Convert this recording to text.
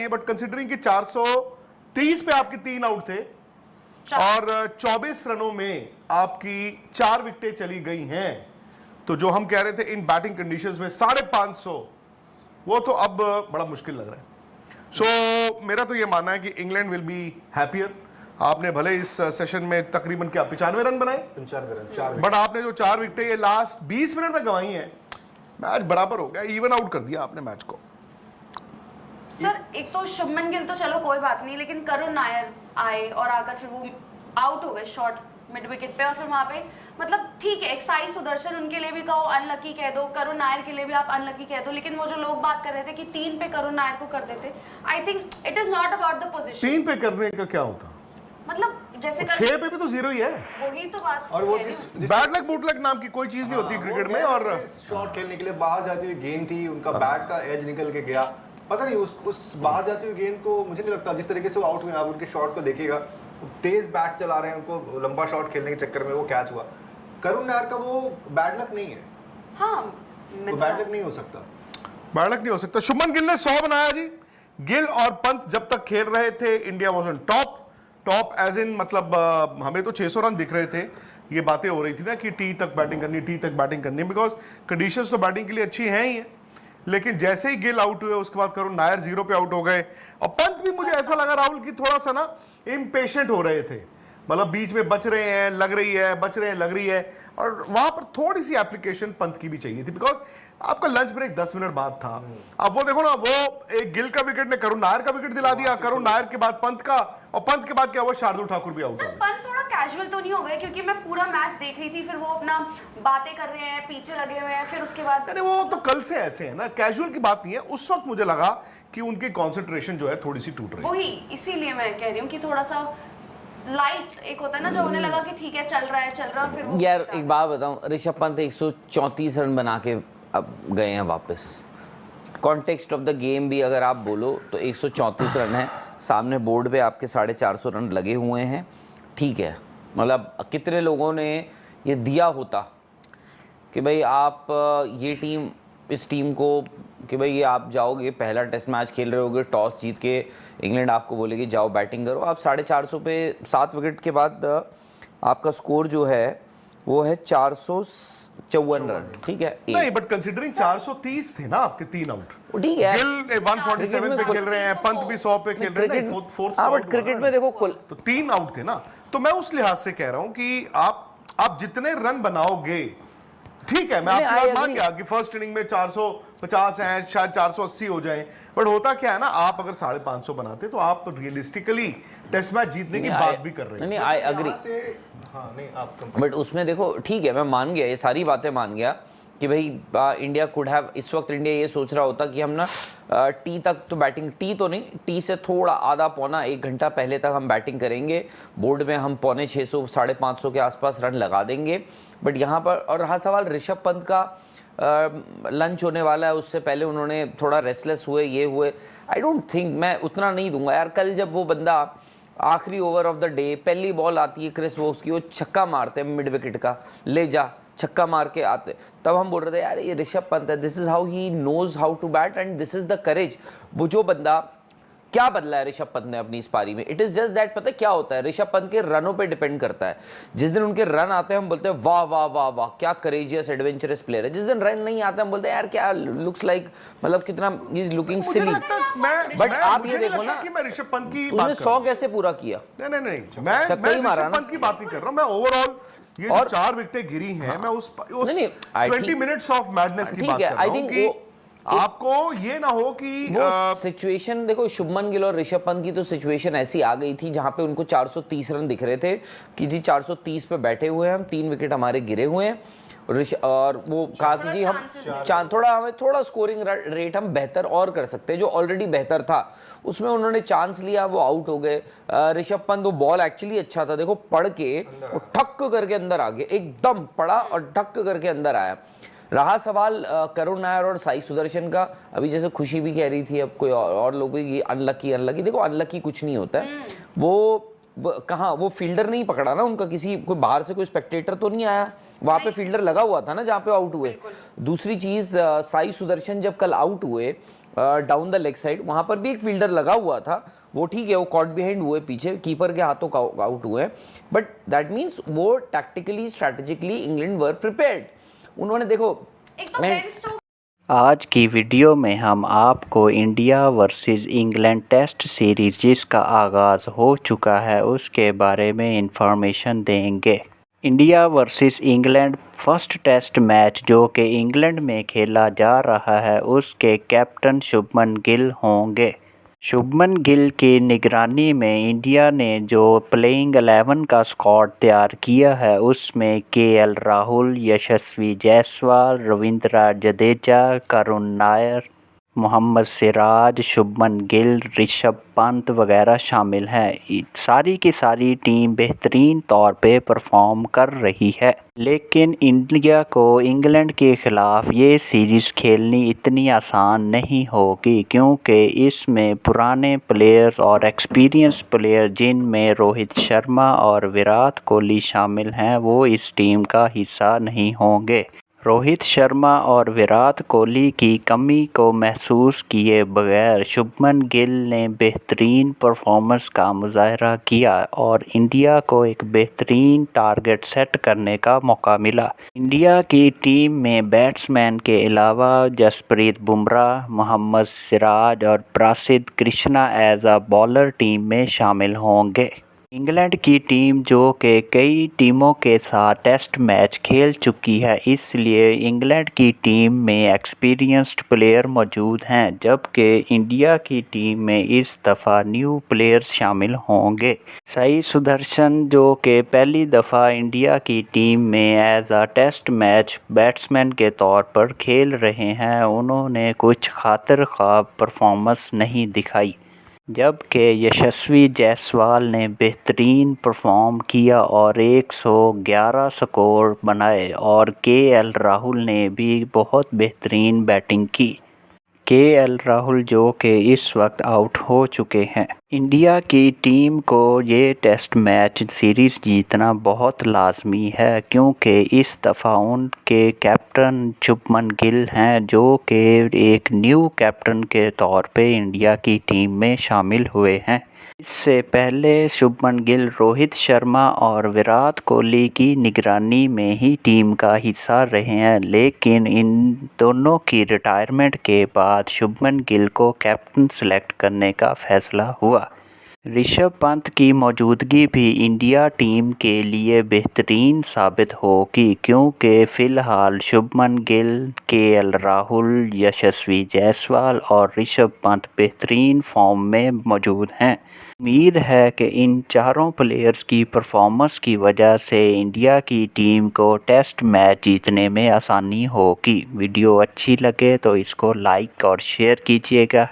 But considering कि 430 पे आपके 3 आउट थे और 24 रनों में आपकी 4 विकेटें चली गई हैं, तो जो हम कह रहे थे इन बैटिंग कंडीशंस में 550 वो तो अब बड़ा मुश्किल लग रहा है। सो मेरा तो ये मानना है कि इंग्लैंड विल बी हैप्पियर। आपने भले इस सेशन में तकरीबन क्या 95 रन बनाए, 95 रन, बट आपने जो 4 विकेटें ये लास्ट 20 मिनट में गंवाई हैं, मैच बराबर हो गया, इवन आउट कर दिया आपने मैच को। सर एक तो शुभमन गिल तो चलो कोई बात नहीं, लेकिन करुण नायर आए और आकर फिर वो आउट हो गए शॉर्ट मिड विकेट पे, और फिर वहां पे मतलब ठीक है एक साई सुदर्शन उनके लिए भी कहो अनलकी कह दो, करुण नायर के लिए भी आप अनलकी कह दो, लेकिन वो जो लोग बात कर रहे थे कि 3 पे करुण नायर को कर देते, I think it is not about the position. 3 पे करने का क्या होता, मतलब जैसे 6 पे भी तो 0 ही है। वही तो बात। और वो बैड लक बूट लक नाम की कोई चीज नहीं होती क्रिकेट में। और शॉट खेलने के लिए बाहर जाती हुई गेंद थी, उनका बैट का एज निकल के गया, पता नहीं उस बाहर जाती हुई गेंद को, मुझे नहीं लगता जिस तरीके से वो आउट हुए, आप उनके शॉट को देखिएगा, तेज बैट चला रहे हैं, उनको लंबा शॉट खेलने के चक्कर में वो कैच हुआ। करुण नायर का वो बैड लक नहीं है। हाँ, वो बैड लक नहीं हो सकता, बैड लक नहीं हो सकता। शुभमन गिल ने 100 बनाया जी। गिल और पंत जब तक खेल रहे थे India was on top as in, मतलब हमें तो 600 रन दिख रहे थे। ये बातें हो रही थी ना कि टी तक बैटिंग करनी, बिकॉज कंडीशंस तो बैटिंग के लिए अच्छी हैं ही है। लेकिन जैसे ही गिल आउट हुए उसके बाद करुण नायर 0 पे आउट हो गए, और पंत भी मुझे ऐसा लगा राहुल की थोड़ा सा ना इम्पेशेंट हो रहे थे, मतलब बीच में बच रहे हैं लग रही है, बच रहे हैं लग रही है, और वहां पर थोड़ी सी एप्लीकेशन पंत की भी चाहिए थी, बिकॉज आपका लंच ब्रेक 10 मिनट बाद था। अब वो देखो ना, वो एक गिल का विकेट ने करुण नायर का विकेट दिला दिया, करुण नायर के बाद पंत का, और पंत के बाद क्या हुआ, शार्दुल ठाकुर भी आउट हो सर गए। पंत थोड़ा कैजुअल तो नहीं हो गए, क्योंकि मैं पूरा मैच देख रही थी, फिर वो अपना बातें कर रहे हैं, पीछे लगे हुए हैं, फिर उसके बाद अरे वो तो कल से ऐसे है ना, कैजुअल की बात नहीं है। उस वक्त मुझे लगा कि उनकी कंसंट्रेशन जो है थोड़ी सी टूट रही है। वही इसीलिए मैं कह रही हूँ कि थोड़ा सा लाइट एक होता है ना, जो उन्हें लगा कि ठीक है चल रहा है और फिर वो यार एक बात बताऊं, ऋषभ पंत 134 रन बना के अब गए हैं वापस। कॉन्टेक्स्ट ऑफ द गेम भी अगर आप बोलो तो 134 रन है, सामने बोर्ड पे आपके 450 रन लगे हुए हैं, ठीक है। मतलब कितने लोगों ने ये दिया होता कि भाई आप ये टीम, इस टीम को कि भाई ये आप जाओगे, पहला टेस्ट मैच खेल रहे होगे, टॉस जीत के इंग्लैंड आपको बोलेगी जाओ बैटिंग करो, आप 450 पे 7 विकेट के बाद आपका स्कोर जो है वो है 454 रन, ठीक है। नहीं, बट कंसीडरिंग 430 थे ना आपके 3 आउट, ठीक है, गिल 147 पे खेल रहे हैं, पंत भी 100 पे खेल रहे हैं, फोर्थ हाँ, बट क्रिकेट में देखो कुल तो 3 आउट थे ना। तो मैं उस लिहाज से कह रहा हूं कि आप जितने रन बनाओगे, ठीक है, मैं आपकी बात मान गया कि फर्स्ट इनिंग में 450 हैं, शायद 480 हो जाएं, बट होता क्या है ना, आप अगर 550 बनाते तो आप रियलिस्टिकली टेस्ट मैच जीतने की बात भी कर रहे हैं। नहीं, आई एग्री। हाँ नहीं आप बट उसमें देखो ठीक है, मैं मान गया, ये सारी बातें मान गया कि भाई इंडिया कुड हैव, इस वक्त इंडिया ये सोच रहा होता कि हम ना टी तक तो बैटिंग, टी तो नहीं, टी से थोड़ा आधा पौना 1 घंटा पहले तक हम बैटिंग करेंगे, बोर्ड में हम 650 550 के आसपास रन लगा देंगे। बट यहाँ पर और रहा सवाल ऋषभ पंत का, लंच होने वाला है, उससे पहले उन्होंने थोड़ा रेस्टलेस हुए, ये हुए, आई डोंट थिंक मैं उतना नहीं दूंगा यार। कल जब वो बंदा आखिरी ओवर ऑफ द डे, पहली बॉल आती है क्रिस वोक्स की, वो छक्का मारते हैं मिड विकेट का, ले जा छक्का मार के आते, तब हम बोल रहे थे यार ये ऋषभ पंत है, this is how he knows how to bat and this is the courage. वो जो बंदा, क्या बदला है ऋषभ पंत ने अपनी इस पारी में, इट इज जस्ट दैट, पता है क्या होता है, ऋषभ पंत के रनों पे डिपेंड करता है। जिस दिन उनके रन आते हैं हम बोलते हैं वाह वाह वाह वाह क्या करेजियस एडवेंचरस प्लेयर है, जिस दिन रन नहीं आते हम बोलते हैं यार क्या लुक्स लाइक, मतलब कितना इज लुकिंग सिली। बट आप ये देखो ना कि मैं ऋषभ पंत की उसने 100 कैसे पूरा किया, नहीं, मैं ऋषभ पंत की बात नहीं कर रहा हूं, मैं ओवरऑल ये जो 4 विकेटें गिरी हैं, मैं उस 20 मिनट्स ऑफ मैडनेस की बात कर रहा हूं कि आपको ये ना हो कि सिचुएशन देखो, शुभमन गिल और ऋषभ पंत की तो सिचुएशन ऐसी आ गई थी जहां पे उनको 430 रन दिख रहे थे कि जी 430 पे बैठे हुए हैं हम, 3 विकेट हमारे गिरे हुए हैं, और वो कहा कि जी हम थोड़ा हमें थोड़ा स्कोरिंग रेट हम बेहतर और कर सकते हैं, जो ऑलरेडी बेहतर था उसमें उन्होंने चांस लिया, वो आउट हो गए। ऋषभ पंत वो बॉल एक्चुअली अच्छा था, देखो पढ़ के वो ठक करके अंदर आ गया, एकदम पड़ा और ठक करके अंदर आया। रहा सवाल करुण नायर और साई सुदर्शन का, अभी जैसे खुशी भी कह रही थी, अब कोई और लोग भी अनलकी, देखो अनलकी कुछ नहीं होता है, वो कहाँ वो फील्डर नहीं पकड़ा ना उनका, किसी कोई बाहर से कोई स्पेक्टेटर तो नहीं आया, वहां पे फील्डर लगा हुआ था ना जहाँ पे आउट हुए। दूसरी चीज साई सुदर्शन जब कल आउट हुए डाउन द लेग साइड, वहां पर भी एक फील्डर लगा हुआ था, वो ठीक है, वो कॉट बिहाइंड हुए, पीछे कीपर के हाथों का आउट हुए, बट दैट मीन्स वो टैक्टिकली स्ट्रैटेजिकली इंग्लैंड वर प्रिपेयर्ड। उन्होंने देखो एक तो बेन स्टोक्स आज की वीडियो में हम आपको India versus England test series जिसका आगाज़ हो चुका है उसके बारे में इंफॉर्मेशन देंगे। India versus England first test match जो कि इंग्लैंड में खेला जा रहा है उसके कैप्टन शुभमन गिल होंगे। शुभमन गिल की निगरानी में इंडिया ने जो प्लेइंग 11 का स्क्वाड तैयार किया है उसमें केएल राहुल, यशस्वी जायसवाल, रविंद्र जडेजा, करुण नायर, मोहम्मद सिराज, शुभमन गिल, ऋषभ पंत वगैरह शामिल हैं। सारी की सारी टीम बेहतरीन तौर पे परफॉर्म कर रही है, लेकिन इंडिया को इंग्लैंड के ख़िलाफ़ ये सीरीज़ खेलनी इतनी आसान नहीं होगी क्योंकि इसमें पुराने प्लेयर्स और एक्सपीरियंस प्लेयर जिनमें रोहित शर्मा और विराट कोहली शामिल हैं वो इस टीम का हिस्सा नहीं होंगे। रोहित शर्मा और विराट कोहली की कमी को महसूस किए बगैर शुभमन गिल ने बेहतरीन परफॉर्मेंस का मुजाहरा किया और इंडिया को एक बेहतरीन टारगेट सेट करने का मौका मिला। इंडिया की टीम में बैट्समैन के अलावा जसप्रीत बुमराह, मोहम्मद सिराज और Prasidh Krishna as a bowler team में शामिल होंगे। इंग्लैंड की टीम जो कि कई टीमों के साथ टेस्ट मैच खेल चुकी है, इसलिए इंग्लैंड की टीम में एक्सपीरियंस्ड प्लेयर मौजूद हैं, जबकि इंडिया की टीम में इस दफ़ा न्यू प्लेयर्स शामिल होंगे। साई सुदर्शन जो कि पहली दफ़ा इंडिया की टीम में as a test match batsman के तौर पर खेल रहे हैं, उन्होंने कुछ खातिर ख्वाह परफॉर्मेंस नहीं दिखाई, जबकि यशस्वी जायसवाल ने बेहतरीन परफॉर्म किया और 111 स्कोर बनाए और केएल राहुल ने भी बहुत बेहतरीन बैटिंग की। केएल राहुल जो कि इस वक्त आउट हो चुके हैं। इंडिया की टीम को ये टेस्ट मैच सीरीज़ जीतना बहुत लाजमी है क्योंकि इस दफ़ा उनके कैप्टन शुभमन गिल हैं जो कि एक न्यू कैप्टन के तौर पे इंडिया की टीम में शामिल हुए हैं। इससे पहले शुभमन गिल रोहित शर्मा और विराट कोहली की निगरानी में ही टीम का हिस्सा रहे हैं, लेकिन इन दोनों की रिटायरमेंट के बाद शुभमन गिल को कैप्टन सेलेक्ट करने का फैसला हुआ। ऋषभ पंत की मौजूदगी भी इंडिया टीम के लिए बेहतरीन साबित होगी क्योंकि फ़िलहाल शुभमन गिल, केएल राहुल, यशस्वी जायसवाल और ऋषभ पंत बेहतरीन फॉर्म में मौजूद हैं। उम्मीद है कि इन चारों प्लेयर्स की परफॉर्मेंस की वजह से इंडिया की टीम को टेस्ट मैच जीतने में आसानी होगी। वीडियो अच्छी लगे तो इसको लाइक और शेयर कीजिएगा।